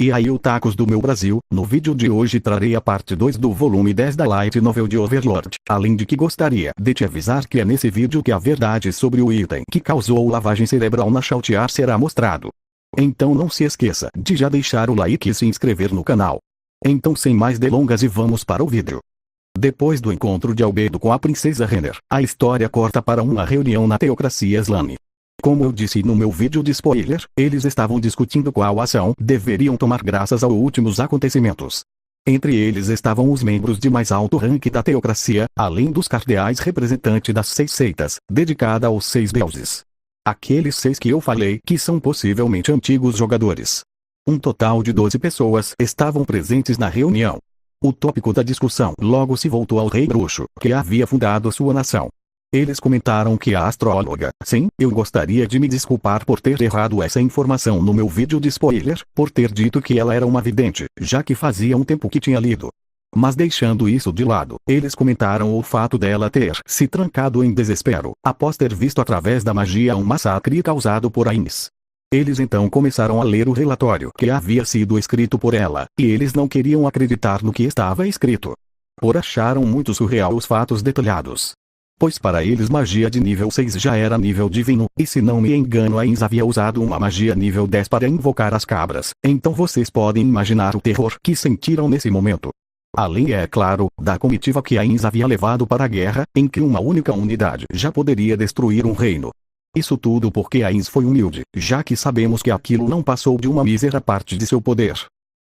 E aí otakus do meu Brasil, no vídeo de hoje trarei a parte 2 do volume 10 da Light Novel de Overlord. Além de que gostaria de te avisar que é nesse vídeo que a verdade sobre o item que causou lavagem cerebral na Shoutiar será mostrado. Então não se esqueça de já deixar o like e se inscrever no canal. Então sem mais delongas e vamos para o vídeo. Depois do encontro de Albedo com a princesa Renner, a história corta para uma reunião na teocracia Slane. Como eu disse no meu vídeo de spoiler, eles estavam discutindo qual ação deveriam tomar graças aos últimos acontecimentos. Entre eles estavam os membros de mais alto rank da teocracia, além dos cardeais representantes das 6 seitas, dedicada aos 6 deuses. Aqueles 6 que eu falei que são possivelmente antigos jogadores. Um total de 12 pessoas estavam presentes na reunião. O tópico da discussão logo se voltou ao rei bruxo, que havia fundado sua nação. Eles comentaram que a astróloga, sim, eu gostaria de me desculpar por ter errado essa informação no meu vídeo de spoiler, por ter dito que ela era uma vidente, já que fazia um tempo que tinha lido. Mas deixando isso de lado, eles comentaram o fato dela ter se trancado em desespero, após ter visto através da magia um massacre causado por Ainz. Eles então começaram a ler o relatório que havia sido escrito por ela, e eles não queriam acreditar no que estava escrito. Por acharam muito surreal os fatos detalhados. Pois para eles magia de nível 6 já era nível divino, e se não me engano Ainz havia usado uma magia nível 10 para invocar as cabras, então vocês podem imaginar o terror que sentiram nesse momento. Além, é claro, da comitiva que Ainz havia levado para a guerra, em que uma única unidade já poderia destruir um reino. Isso tudo porque Ainz foi humilde, já que sabemos que aquilo não passou de uma mísera parte de seu poder.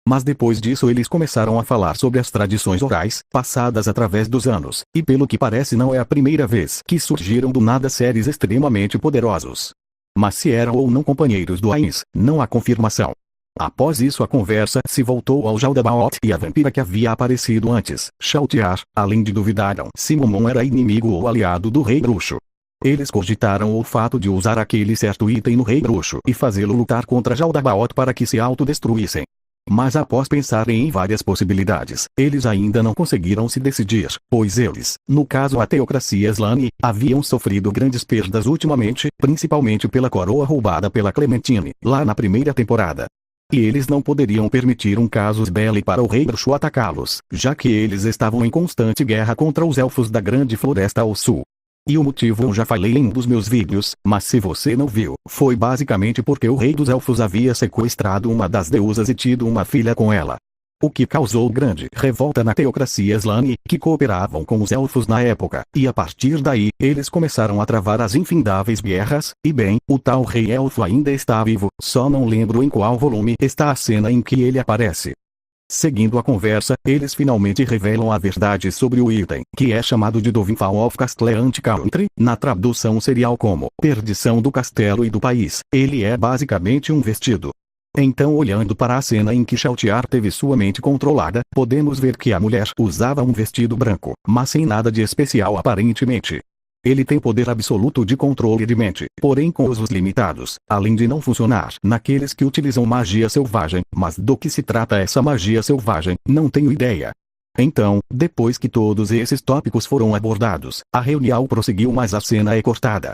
Mas depois disso eles começaram a falar sobre as tradições orais, passadas através dos anos, e pelo que parece não é a primeira vez que surgiram do nada seres extremamente poderosos. Mas se eram ou não companheiros do Ainz, não há confirmação. Após isso a conversa se voltou ao Jaldabaoth e a vampira que havia aparecido antes, Shoutiar, além de duvidaram se Momon era inimigo ou aliado do rei bruxo. Eles cogitaram o fato de usar aquele certo item no rei bruxo e fazê-lo lutar contra Jaldabaoth para que se autodestruíssem. Mas após pensarem em várias possibilidades, eles ainda não conseguiram se decidir, pois eles, no caso a teocracia Slane, haviam sofrido grandes perdas ultimamente, principalmente pela coroa roubada pela Clementine, lá na primeira temporada. E eles não poderiam permitir um casus belli para o rei bruxo atacá-los, já que eles estavam em constante guerra contra os elfos da Grande Floresta ao sul. E o motivo eu já falei em um dos meus vídeos, mas se você não viu, foi basicamente porque o rei dos elfos havia sequestrado uma das deusas e tido uma filha com ela. O que causou grande revolta na teocracia Slane, que cooperavam com os elfos na época, e a partir daí, eles começaram a travar as infindáveis guerras, e bem, o tal rei elfo ainda está vivo, só não lembro em qual volume está a cena em que ele aparece. Seguindo a conversa, eles finalmente revelam a verdade sobre o item, que é chamado de Downfall of Castle and Country, na tradução serial como Perdição do Castelo e do País. Ele é basicamente um vestido. Então olhando para a cena em que Shoutiar teve sua mente controlada, podemos ver que a mulher usava um vestido branco, mas sem nada de especial aparentemente. Ele tem poder absoluto de controle de mente, porém com usos limitados, além de não funcionar naqueles que utilizam magia selvagem, mas do que se trata essa magia selvagem, não tenho ideia. Então, depois que todos esses tópicos foram abordados, a reunião prosseguiu mas a cena é cortada.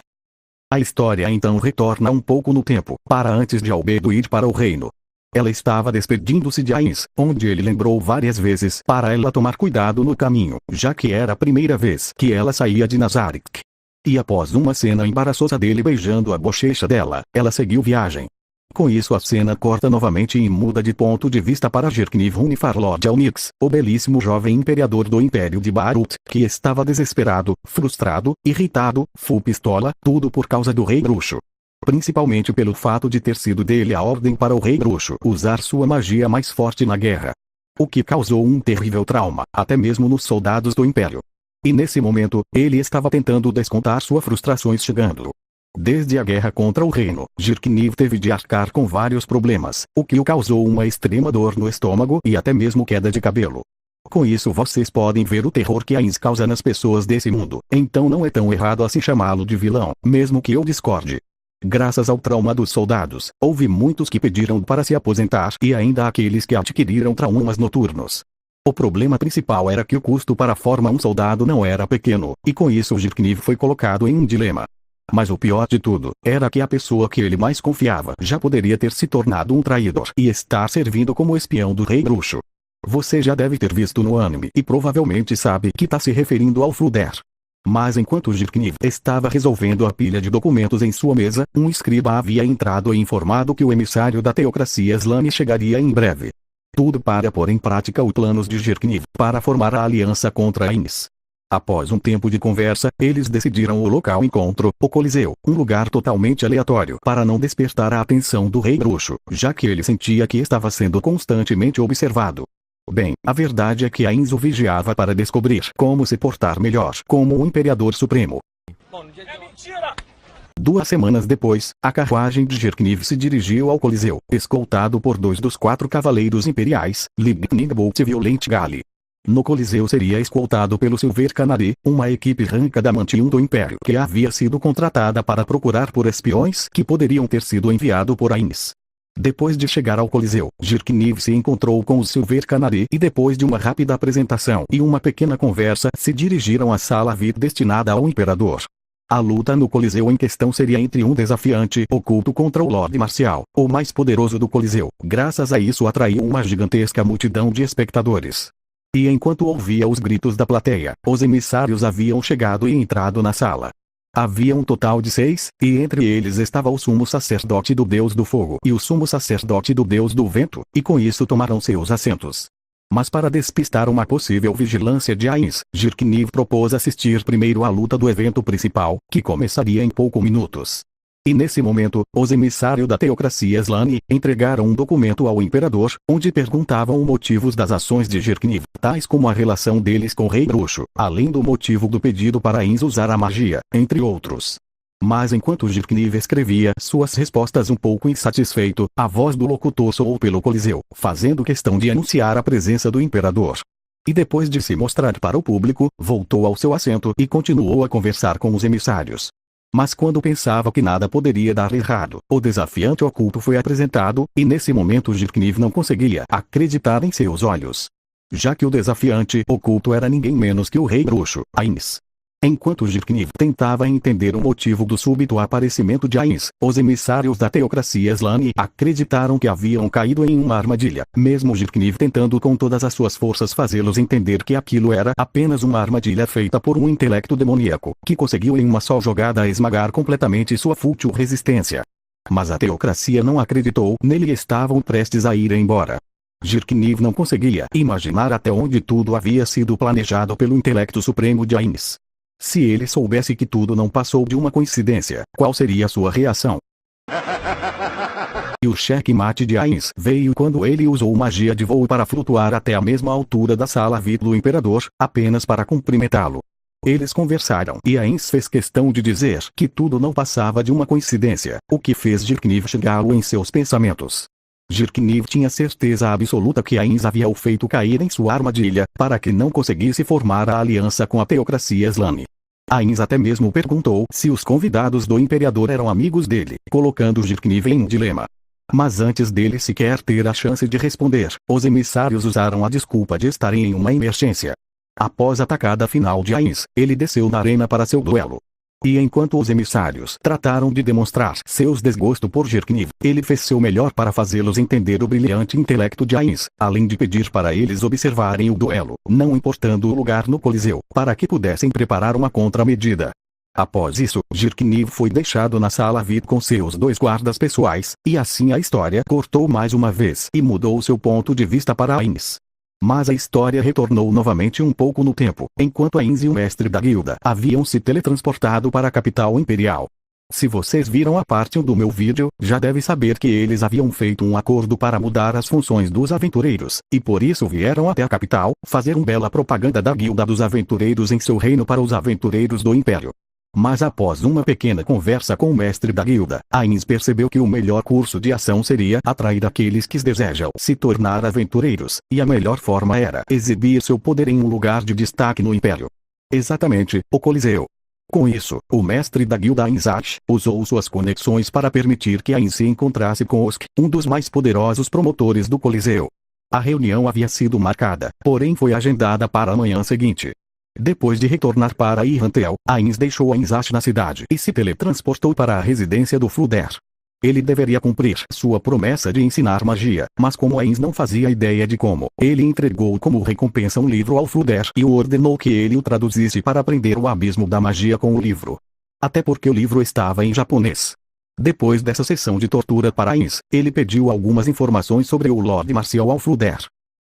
A história então retorna um pouco no tempo, para antes de Albedo ir para o reino. Ela estava despedindo-se de Ainz, onde ele lembrou várias vezes para ela tomar cuidado no caminho, já que era a primeira vez que ela saía de Nazarick. E após uma cena embaraçosa dele beijando a bochecha dela, ela seguiu viagem. Com isso a cena corta novamente e muda de ponto de vista para Jirkniv Unifarlord Alnix, o belíssimo jovem imperador do Império de Barut, que estava desesperado, frustrado, irritado, full pistola, tudo por causa do rei bruxo. Principalmente pelo fato de ter sido dele a ordem para o rei bruxo usar sua magia mais forte na guerra. O que causou um terrível trauma, até mesmo nos soldados do Império. E nesse momento, ele estava tentando descontar suas frustrações chegando. Desde a guerra contra o reino, Jirkniv teve de arcar com vários problemas, o que o causou uma extrema dor no estômago e até mesmo queda de cabelo. Com isso vocês podem ver o terror que Ainz causa nas pessoas desse mundo, então não é tão errado assim chamá-lo de vilão, mesmo que eu discorde. Graças ao trauma dos soldados, houve muitos que pediram para se aposentar e ainda aqueles que adquiriram traumas noturnos. O problema principal era que o custo para formar um soldado não era pequeno, e com isso Jirkniv foi colocado em um dilema. Mas o pior de tudo, era que a pessoa que ele mais confiava já poderia ter se tornado um traidor e estar servindo como espião do Rei Bruxo. Você já deve ter visto no anime e provavelmente sabe que está se referindo ao Fluder. Mas enquanto Zirkniv estava resolvendo a pilha de documentos em sua mesa, um escriba havia entrado e informado que o emissário da teocracia Slane chegaria em breve. Tudo para pôr em prática os planos de Zirkniv para formar a aliança contra Ainz. Após um tempo de conversa, eles decidiram o local encontro, o Coliseu, um lugar totalmente aleatório para não despertar a atenção do Rei Bruxo, já que ele sentia que estava sendo constantemente observado. Bem, a verdade é que Ainz o vigiava para descobrir como se portar melhor como o Imperador Supremo. É mentira! 2 semanas depois, a carruagem de Zirkniv se dirigiu ao Coliseu, escoltado por 2 dos 4 cavaleiros imperiais, Libnigbolt e Violent Gali. No Coliseu seria escoltado pelo Silver Canary, uma equipe ranca da Mantium do Império que havia sido contratada para procurar por espiões que poderiam ter sido enviados por Ainz. Depois de chegar ao Coliseu, Zirkniv se encontrou com o Silver Canary e depois de uma rápida apresentação e uma pequena conversa se dirigiram à sala VIP destinada ao Imperador. A luta no Coliseu em questão seria entre um desafiante oculto contra o Lorde Marcial, o mais poderoso do Coliseu. Graças a isso atraiu uma gigantesca multidão de espectadores. E enquanto ouvia os gritos da plateia, os emissários haviam chegado e entrado na sala. Havia um total de 6, e entre eles estava o sumo sacerdote do Deus do Fogo e o sumo sacerdote do Deus do Vento, e com isso tomaram seus assentos. Mas para despistar uma possível vigilância de Ainz, Zirkniv propôs assistir primeiro à luta do evento principal, que começaria em poucos minutos. E nesse momento, os emissários da teocracia Slane entregaram um documento ao imperador, onde perguntavam os motivos das ações de Zirkniv, tais como a relação deles com o Rei Bruxo, além do motivo do pedido para Ainz usar a magia, entre outros. Mas enquanto Zirkniv escrevia suas respostas um pouco insatisfeito, a voz do locutor soou pelo Coliseu, fazendo questão de anunciar a presença do imperador. E depois de se mostrar para o público, voltou ao seu assento e continuou a conversar com os emissários. Mas quando pensava que nada poderia dar errado, o desafiante oculto foi apresentado, e nesse momento Zirkniv não conseguia acreditar em seus olhos. Já que o desafiante oculto era ninguém menos que o Rei Bruxo, Ainz. Enquanto Zirkniv tentava entender o motivo do súbito aparecimento de Ainz, os emissários da teocracia Slane acreditaram que haviam caído em uma armadilha, mesmo Zirkniv tentando com todas as suas forças fazê-los entender que aquilo era apenas uma armadilha feita por um intelecto demoníaco, que conseguiu em uma só jogada esmagar completamente sua fútil resistência. Mas a teocracia não acreditou nele e estavam prestes a ir embora. Zirkniv não conseguia imaginar até onde tudo havia sido planejado pelo intelecto supremo de Ainz. Se ele soubesse que tudo não passou de uma coincidência, qual seria a sua reação? E o checkmate de Ainz veio quando ele usou magia de voo para flutuar até a mesma altura da sala VIP do imperador, apenas para cumprimentá-lo. Eles conversaram e Ainz fez questão de dizer que tudo não passava de uma coincidência, o que fez Zirkniv chegá-lo em seus pensamentos. Zirkniv tinha certeza absoluta que Ainz havia o feito cair em sua armadilha, para que não conseguisse formar a aliança com a teocracia Slane. Ainz até mesmo perguntou se os convidados do imperador eram amigos dele, colocando Zirkniv em um dilema. Mas antes dele sequer ter a chance de responder, os emissários usaram a desculpa de estarem em uma emergência. Após a atacada final de Ainz, ele desceu na arena para seu duelo. E enquanto os emissários trataram de demonstrar seus desgostos por Zirkniv, ele fez seu melhor para fazê-los entender o brilhante intelecto de Ainz, além de pedir para eles observarem o duelo, não importando o lugar no Coliseu, para que pudessem preparar uma contramedida. Após isso, Zirkniv foi deixado na sala VIP com seus 2 guardas pessoais, e assim a história cortou mais uma vez e mudou seu ponto de vista para Ainz. Mas a história retornou novamente um pouco no tempo, enquanto Ainz e o mestre da guilda haviam se teletransportado para a capital imperial. Se vocês viram a parte 1 do meu vídeo, já deve saber que eles haviam feito um acordo para mudar as funções dos aventureiros, e por isso vieram até a capital, fazer uma bela propaganda da guilda dos aventureiros em seu reino para os aventureiros do império. Mas após uma pequena conversa com o mestre da guilda, Ainz percebeu que o melhor curso de ação seria atrair aqueles que desejam se tornar aventureiros, e a melhor forma era exibir seu poder em um lugar de destaque no império. Exatamente, o Coliseu. Com isso, o mestre da guilda Ainzach usou suas conexões para permitir que Ainz se encontrasse com Osk, um dos mais poderosos promotores do Coliseu. A reunião havia sido marcada, porém foi agendada para a manhã seguinte. Depois de retornar para Irrantel, Ainz deixou Ainzash na cidade e se teletransportou para a residência do Fluder. Ele deveria cumprir sua promessa de ensinar magia, mas como Ainz não fazia ideia de como, ele entregou como recompensa um livro ao Fluder e o ordenou que ele o traduzisse para aprender o abismo da magia com o livro. Até porque o livro estava em japonês. Depois dessa sessão de tortura para Ainz, ele pediu algumas informações sobre o Lorde Marcial ao Fluder.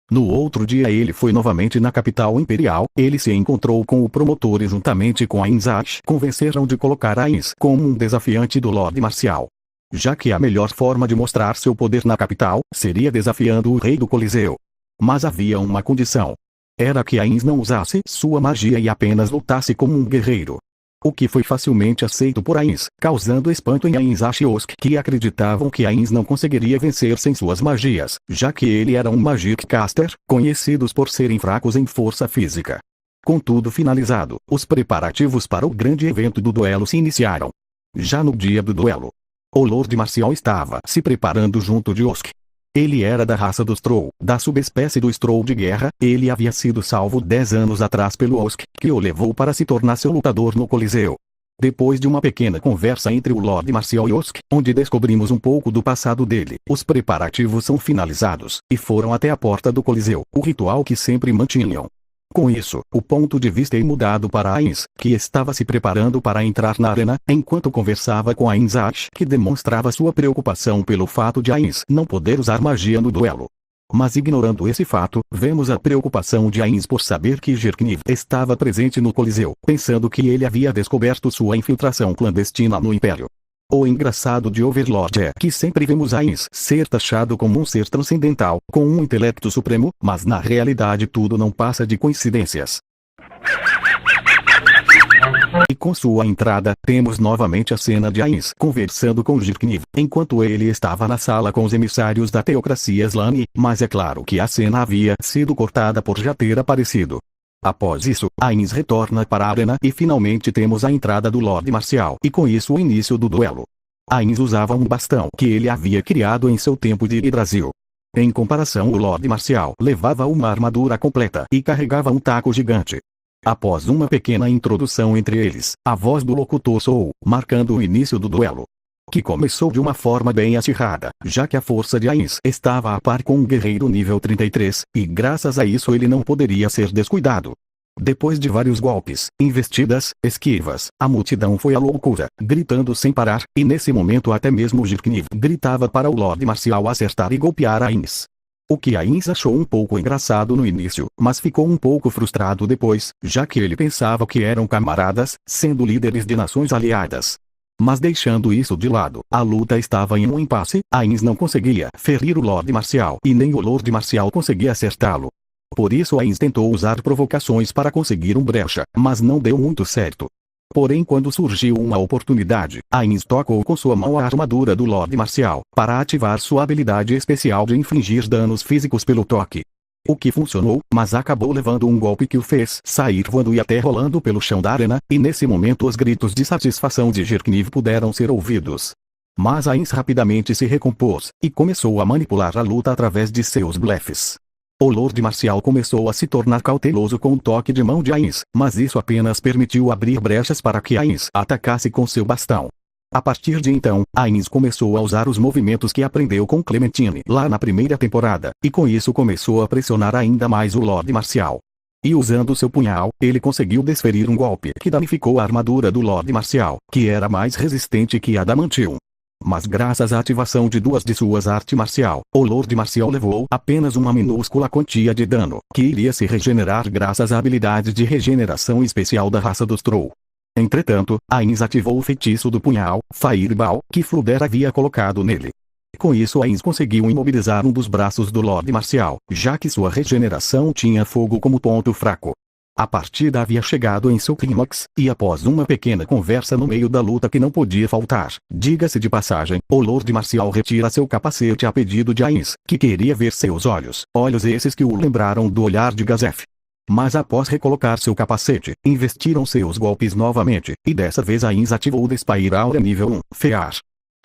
No outro dia ele foi novamente na capital imperial, ele se encontrou com o promotor e juntamente com Ainzash convenceram de colocar Ainz como um desafiante do Lorde Marcial. Já que a melhor forma de mostrar seu poder na capital, seria desafiando o rei do Coliseu. Mas havia uma condição. Era que Ainz não usasse sua magia e apenas lutasse como um guerreiro. O que foi facilmente aceito por Ainz, causando espanto em Ainzash e Osk que acreditavam que Ainz não conseguiria vencer sem suas magias, já que ele era um Magic Caster, conhecidos por serem fracos em força física. Com tudo finalizado, os preparativos para o grande evento do duelo se iniciaram. Já no dia do duelo, o Lorde Marcial estava se preparando junto de Osk. Ele era da raça dos Troll, da subespécie do Stroll de guerra. Ele havia sido salvo 10 anos atrás pelo Osk, que o levou para se tornar seu lutador no Coliseu. Depois de uma pequena conversa entre o Lorde Marcial e Osk, onde descobrimos um pouco do passado dele, os preparativos são finalizados, e foram até a porta do Coliseu, o ritual que sempre mantinham. Com isso, o ponto de vista é mudado para Ainz, que estava se preparando para entrar na arena, enquanto conversava com Ainzash, que demonstrava sua preocupação pelo fato de Ainz não poder usar magia no duelo. Mas ignorando esse fato, vemos a preocupação de Ainz por saber que Jirkniv estava presente no Coliseu, pensando que ele havia descoberto sua infiltração clandestina no Império. O engraçado de Overlord é que sempre vemos Ainz ser taxado como um ser transcendental, com um intelecto supremo, mas na realidade tudo não passa de coincidências. E com sua entrada, temos novamente a cena de Ainz conversando com Jirkniv, enquanto ele estava na sala com os emissários da teocracia Slane, mas é claro que a cena havia sido cortada por já ter aparecido. Após isso, Ainz retorna para a arena e finalmente temos a entrada do Lorde Marcial e com isso o início do duelo. Ainz usava um bastão que ele havia criado em seu tempo de Yggdrasil. Em comparação, o Lorde Marcial levava uma armadura completa e carregava um taco gigante. Após uma pequena introdução entre eles, a voz do locutor soou, marcando o início do duelo, que começou de uma forma bem acirrada, já que a força de Ainz estava a par com um guerreiro nível 33, e graças a isso ele não poderia ser descuidado. Depois de vários golpes, investidas, esquivas, a multidão foi à loucura, gritando sem parar, e nesse momento até mesmo Jirkniv gritava para o Lorde Marcial acertar e golpear Ainz. O que Ainz achou um pouco engraçado no início, mas ficou um pouco frustrado depois, já que ele pensava que eram camaradas, sendo líderes de nações aliadas. Mas deixando isso de lado, a luta estava em um impasse, Ainz não conseguia ferir o Lorde Marcial e nem o Lorde Marcial conseguia acertá-lo. Por isso Ainz tentou usar provocações para conseguir um brecha, mas não deu muito certo. Porém quando surgiu uma oportunidade, Ainz tocou com sua mão a armadura do Lorde Marcial, para ativar sua habilidade especial de infligir danos físicos pelo toque. O que funcionou, mas acabou levando um golpe que o fez sair voando e até rolando pelo chão da arena, e nesse momento os gritos de satisfação de Jirkniv puderam ser ouvidos. Mas Ainz rapidamente se recompôs, e começou a manipular a luta através de seus blefes. O Lorde Marcial começou a se tornar cauteloso com o toque de mão de Ainz, mas isso apenas permitiu abrir brechas para que Ainz atacasse com seu bastão. A partir de então, Ainz começou a usar os movimentos que aprendeu com Clementine lá na primeira temporada, e com isso começou a pressionar ainda mais o Lorde Marcial. E usando seu punhal, ele conseguiu desferir um golpe que danificou a armadura do Lorde Marcial, que era mais resistente que a Adamantium. Mas graças à ativação de duas de suas artes marcial, o Lorde Marcial levou apenas uma minúscula quantia de dano, que iria se regenerar graças à habilidade de regeneração especial da raça dos Troll. Entretanto, Ainz ativou o feitiço do punhal, Fireball, que Fluder havia colocado nele. Com isso Ainz conseguiu imobilizar um dos braços do Lorde Marcial, já que sua regeneração tinha fogo como ponto fraco. A partida havia chegado em seu clímax, e após uma pequena conversa no meio da luta que não podia faltar, diga-se de passagem, o Lorde Marcial retira seu capacete a pedido de Ainz, que queria ver seus olhos esses que o lembraram do olhar de Gazef. Mas após recolocar seu capacete, investiram seus golpes novamente, e dessa vez Ainz ativou o Despire Aura nível 1, Fear.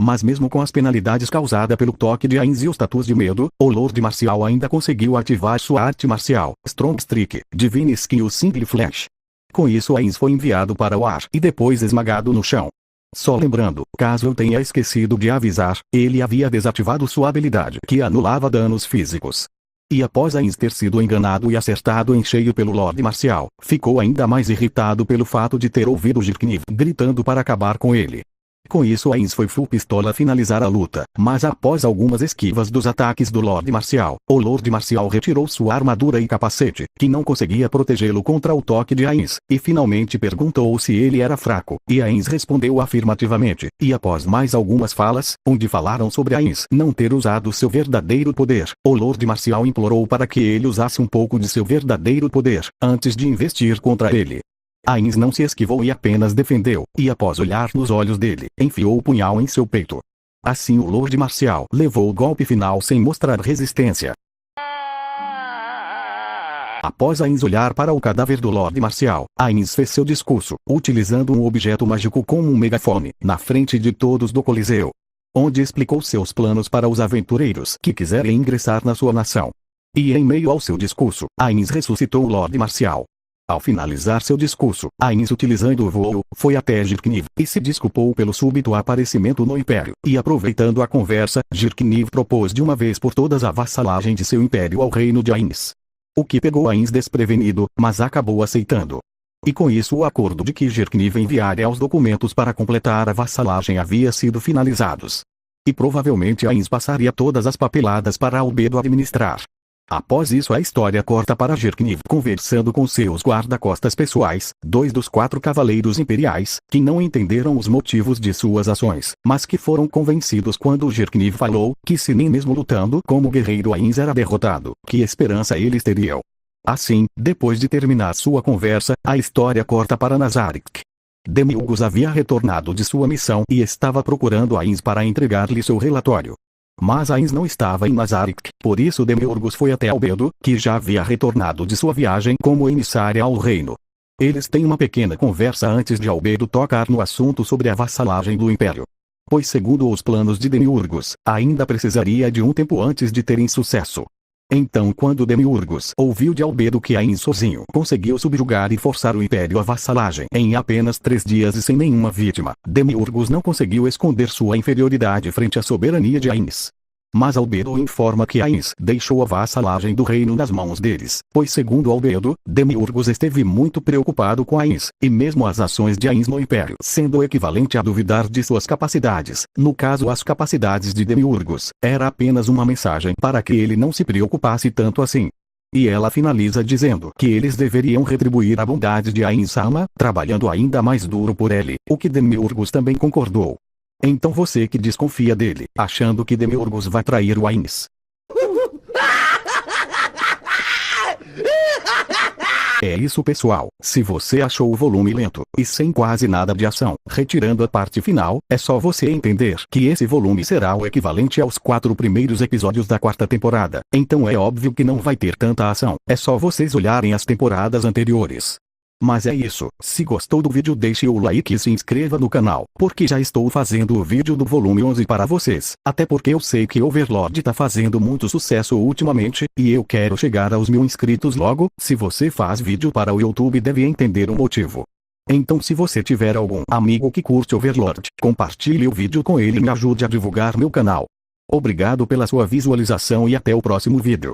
Mas mesmo com as penalidades causadas pelo toque de Ainz e os tatus de medo, o Lorde Marcial ainda conseguiu ativar sua arte marcial, Strong Streak, Divine Skill Single Flash. Com isso Ainz foi enviado para o ar e depois esmagado no chão. Só lembrando, caso eu tenha esquecido de avisar, ele havia desativado sua habilidade que anulava danos físicos. E após Ainz ter sido enganado e acertado em cheio pelo Lorde Marcial, ficou ainda mais irritado pelo fato de ter ouvido Jirkniv gritando para acabar com ele. Com isso Ainz foi full pistola finalizar a luta, mas após algumas esquivas dos ataques do Lorde Marcial, o Lorde Marcial retirou sua armadura e capacete, que não conseguia protegê-lo contra o toque de Ainz, e finalmente perguntou se ele era fraco, e Ainz respondeu afirmativamente, e após mais algumas falas, onde falaram sobre Ainz não ter usado seu verdadeiro poder, o Lorde Marcial implorou para que ele usasse um pouco de seu verdadeiro poder, antes de investir contra ele. Ainz não se esquivou e apenas defendeu, e após olhar nos olhos dele, enfiou o punhal em seu peito. Assim o Lorde Marcial levou o golpe final sem mostrar resistência. Após Ainz olhar para o cadáver do Lorde Marcial, Ainz fez seu discurso, utilizando um objeto mágico como um megafone, na frente de todos do Coliseu, onde explicou seus planos para os aventureiros que quiserem ingressar na sua nação. E em meio ao seu discurso, Ainz ressuscitou o Lorde Marcial. Ao finalizar seu discurso, Ainz utilizando o voo, foi até Jirkniv, e se desculpou pelo súbito aparecimento no Império, e aproveitando a conversa, Jirkniv propôs de uma vez por todas a vassalagem de seu Império ao reino de Ainz. O que pegou Ainz desprevenido, mas acabou aceitando. E com isso o acordo de que Jirkniv enviaria os documentos para completar a vassalagem havia sido finalizados. E provavelmente Ainz passaria todas as papeladas para Albedo administrar. Após isso a história corta para Jirkniv conversando com seus guarda-costas pessoais, 2 dos 4 cavaleiros imperiais, que não entenderam os motivos de suas ações, mas que foram convencidos quando Jirkniv falou, que se nem mesmo lutando como guerreiro Ainz era derrotado, que esperança eles teriam. Assim, depois de terminar sua conversa, a história corta para Nazarick. Demiurgos havia retornado de sua missão e estava procurando Ainz para entregar-lhe seu relatório. Mas Ainz não estava em Nazarick, por isso Demiurgos foi até Albedo, que já havia retornado de sua viagem como emissária ao reino. Eles têm uma pequena conversa antes de Albedo tocar no assunto sobre a vassalagem do Império. Pois segundo os planos de Demiurgos, ainda precisaria de um tempo antes de terem sucesso. Então quando Demiurgos ouviu de Albedo que Ainz sozinho conseguiu subjugar e forçar o Império à vassalagem em apenas 3 dias e sem nenhuma vítima, Demiurgos não conseguiu esconder sua inferioridade frente à soberania de Ainz. Mas Albedo informa que Ainz deixou a vassalagem do reino nas mãos deles, pois segundo Albedo, Demiurgos esteve muito preocupado com Ainz, e mesmo as ações de Ainz no Império sendo equivalente a duvidar de suas capacidades, no caso as capacidades de Demiurgos, era apenas uma mensagem para que ele não se preocupasse tanto assim. E ela finaliza dizendo que eles deveriam retribuir a bondade de Ainz-sama, trabalhando ainda mais duro por ele, o que Demiurgos também concordou. Então você que desconfia dele, achando que Demiurgos vai trair o Ainz. É isso pessoal, se você achou o volume lento, e sem quase nada de ação, retirando a parte final, é só você entender que esse volume será o equivalente aos 4 primeiros episódios da 4ª temporada, então é óbvio que não vai ter tanta ação, é só vocês olharem as temporadas anteriores. Mas é isso, se gostou do vídeo deixe o like e se inscreva no canal, porque já estou fazendo o vídeo do volume 11 para vocês, até porque eu sei que Overlord tá fazendo muito sucesso ultimamente, e eu quero chegar aos 1000 inscritos logo. Se você faz vídeo para o YouTube deve entender o motivo. Então se você tiver algum amigo que curte Overlord, compartilhe o vídeo com ele e me ajude a divulgar meu canal. Obrigado pela sua visualização e até o próximo vídeo.